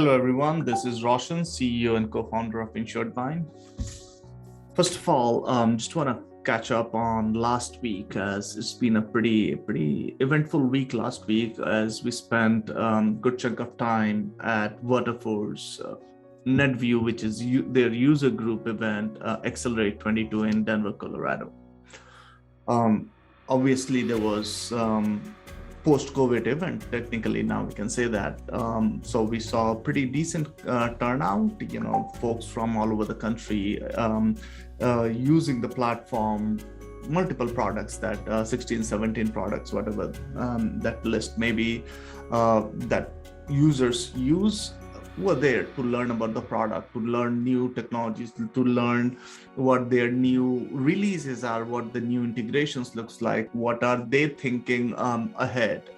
Hello, everyone. This is Roshan, CEO and co-founder of InsuredMine. First of all, just want to catch up on last week, as it's been a pretty eventful week last week, as we spent good chunk of time at Vertiforce NetView, which is their user group event, Accelerate 22 in Denver, Colorado. Obviously, there was post-COVID event, technically now we can say that. So we saw a pretty decent turnout, folks from all over the country using the platform, multiple products, that 16, 17 products, whatever that list maybe, that users use, were there to learn about the product, to learn new technologies, to learn what their new releases are, what the new integrations looks like, what are they thinking ahead.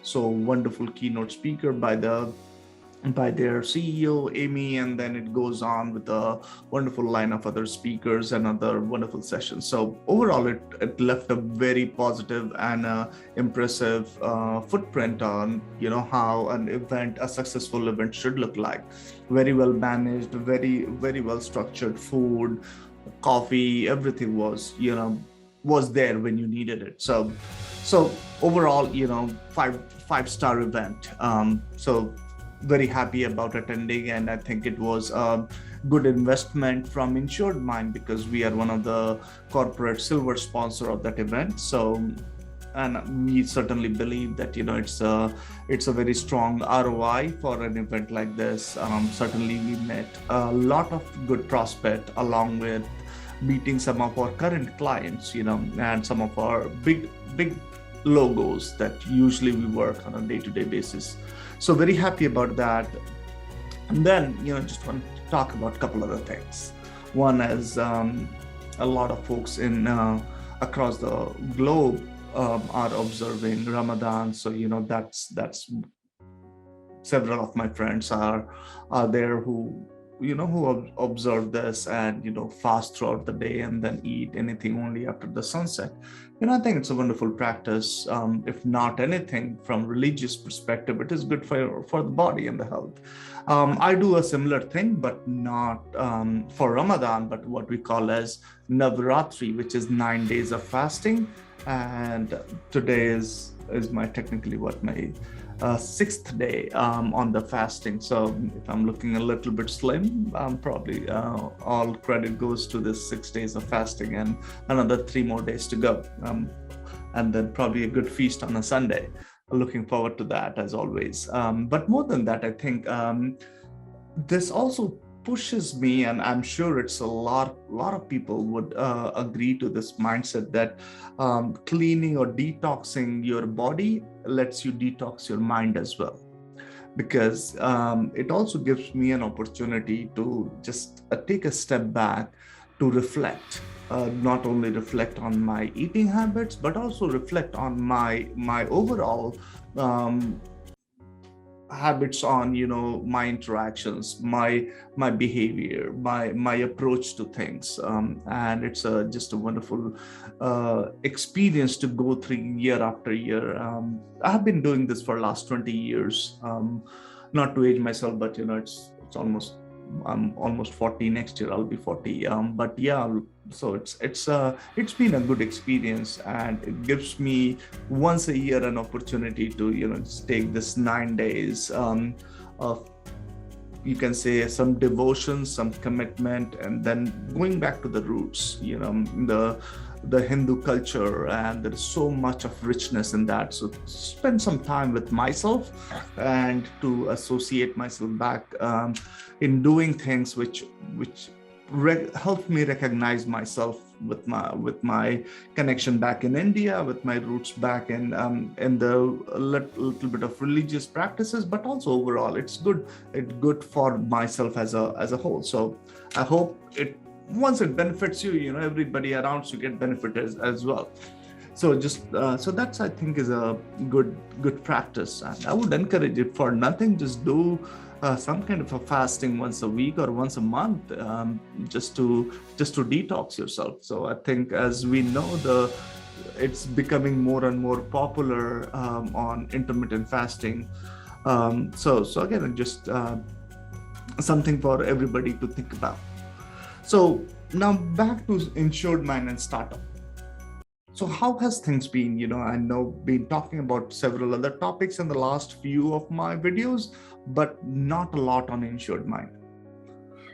So wonderful keynote speaker by their CEO, Amy, and then it goes on with a wonderful line of other speakers and other wonderful sessions. So overall, it left a very positive and impressive footprint on, how a successful event should look like. Very well managed, very, very well structured, food, coffee, everything was there when you needed it. So overall, five-star event. So very happy about attending, and I think it was a good investment from InsuredMine, because we are one of the corporate silver sponsor of that event. So, and we certainly believe that it's a very strong ROI for an event like this. Certainly, we met a lot of good prospects, along with meeting some of our current clients, and some of our big logos that usually we work on a day-to-day basis. So very happy about that. And then, just want to talk about a couple other things. One is a lot of folks across the globe are observing Ramadan. So, that's several of my friends are there who observe this and, fast throughout the day and then eat anything only after the sunset. I think it's a wonderful practice. If not anything from religious perspective, it is good for the body and the health. I do a similar thing, but not for Ramadan, but what we call as Navratri, which is 9 days of fasting. And today is my sixth day on the fasting. So if I'm looking a little bit slim, probably all credit goes to this 6 days of fasting and another 3 more days to go. And then probably a good feast on a Sunday. Looking forward to that as always. But more than that, I think this also pushes me, and I'm sure it's a lot of people would agree to this mindset, that cleaning or detoxing your body lets you detox your mind as well, because it also gives me an opportunity to just take a step back to reflect, not only reflect on my eating habits, but also reflect on my overall habits, on my interactions, my behavior, my approach to things, and it's just a wonderful experience to go through year after year. I have been doing this for the last 20 years, not to age myself, but it's almost, I'm almost 40 next year. I'll be 40. But yeah, so it's been a good experience, and it gives me once a year an opportunity to just take this 9 days of, you can say, some devotion, some commitment, and then going back to the roots, the Hindu culture, and there is so much of richness in that. So spend some time with myself and to associate myself back in doing things which help me recognize myself with my connection back in India, with my roots back in the little bit of religious practices, but also overall it's good for myself as a whole. So I hope once it benefits you, everybody around you get benefit as well. So so that's, I think, is a good practice, and I would encourage it for nothing. Just do some kind of a fasting once a week or once a month, just to detox yourself. So I think, as we know, it's becoming more and more popular on intermittent fasting. So again, just something for everybody to think about. So now back to InsuredMine and startup. So how has things been? I know been talking about several other topics in the last few of my videos, but not a lot on InsuredMine.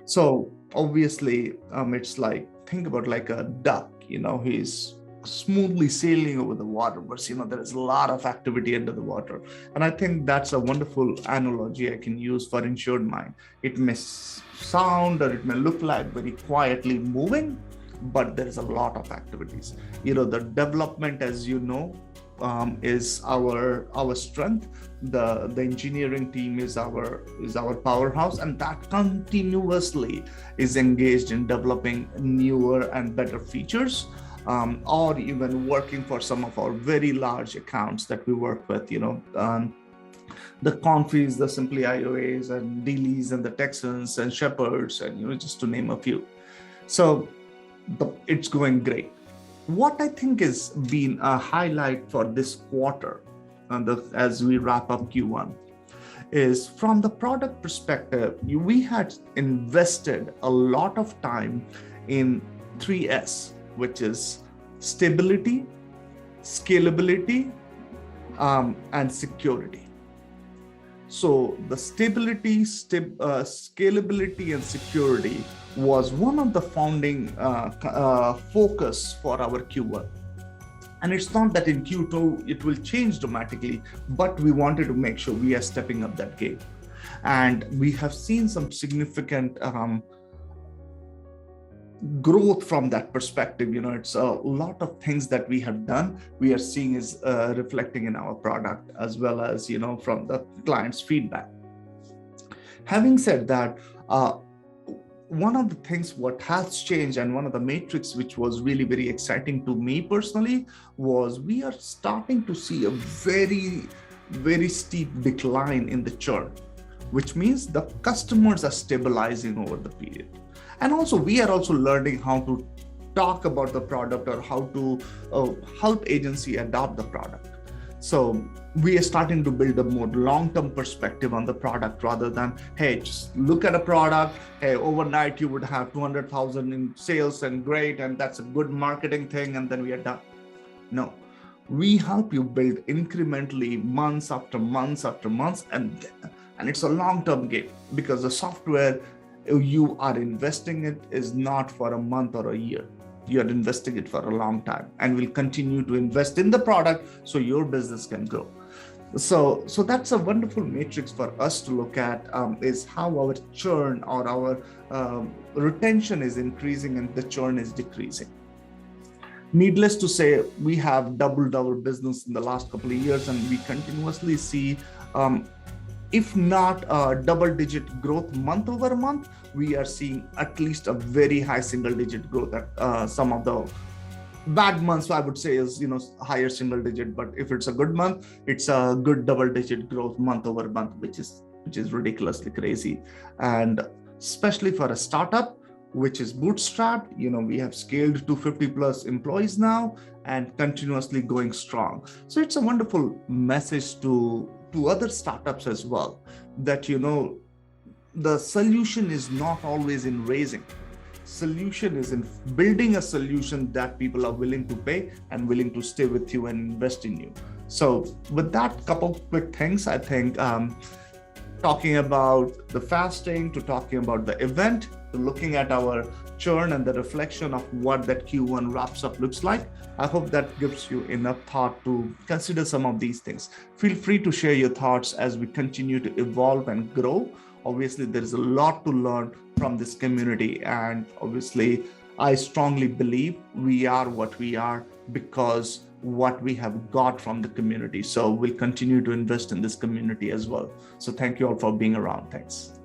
So obviously, it's like, think about like a duck, he's smoothly sailing over the water, but there is a lot of activity under the water. And I think that's a wonderful analogy I can use for InsuredMine. It may sound or it may look like very quietly moving, but there is a lot of activities. The development, as is our strength. The engineering team is our powerhouse, and that continuously is engaged in developing newer and better features, or even working for some of our very large accounts that we work with. The Confis, the Simply IOAs, and Dealies, and the Texans, and Shepherds, and just to name a few. So it's going great. What I think has been a highlight for this quarter, as we wrap up Q1, is from the product perspective, we had invested a lot of time in 3S, which is stability, scalability, and security. So the stability, scalability, and security was one of the founding focus for our Q1. And it's not that in Q2 it will change dramatically, but we wanted to make sure we are stepping up that game. And we have seen some significant growth from that perspective. It's a lot of things that we have done, we are seeing is reflecting in our product, as well as from the client's feedback. Having said that, one of the things what has changed, and one of the metrics which was really very exciting to me personally, was we are starting to see a very, very steep decline in the churn, which means the customers are stabilizing over the period. And also, we are also learning how to talk about the product, or how to help agency adopt the product. So we are starting to build a more long-term perspective on the product, rather than, hey, just look at a product, hey, overnight you would have 200,000 in sales and great, and that's a good marketing thing, and then we are done. No, we help you build incrementally, months after months after months, and it's a long-term game, because the software you are investing it is not for a month or a year. You are investing it for a long time, and will continue to invest in the product so your business can grow. So that's a wonderful matrix for us to look at, is how our churn or our retention is increasing and the churn is decreasing. Needless to say, we have doubled our business in the last couple of years, and we continuously see, if not double-digit growth month over month, we are seeing at least a very high single-digit growth at some of the bad months. I would say is higher single-digit, but if it's a good month, it's a good double-digit growth month over month, which is ridiculously crazy. And especially for a startup which is bootstrapped, we have scaled to 50 plus employees now and continuously going strong. So it's a wonderful message to other startups as well, that the solution is not always in raising. Solution is in building a solution that people are willing to pay and willing to stay with you and invest in you. So with that couple quick things, I think talking about the fasting, to talking about the event, to looking at our churn and the reflection of what that Q1 wraps up looks like, I hope that gives you enough thought to consider some of these things. Feel free to share your thoughts as we continue to evolve and grow. Obviously, there is a lot to learn from this community, and obviously, I strongly believe we are what we are because what we have got from the community. So we'll continue to invest in this community as well. So thank you all for being around. Thanks.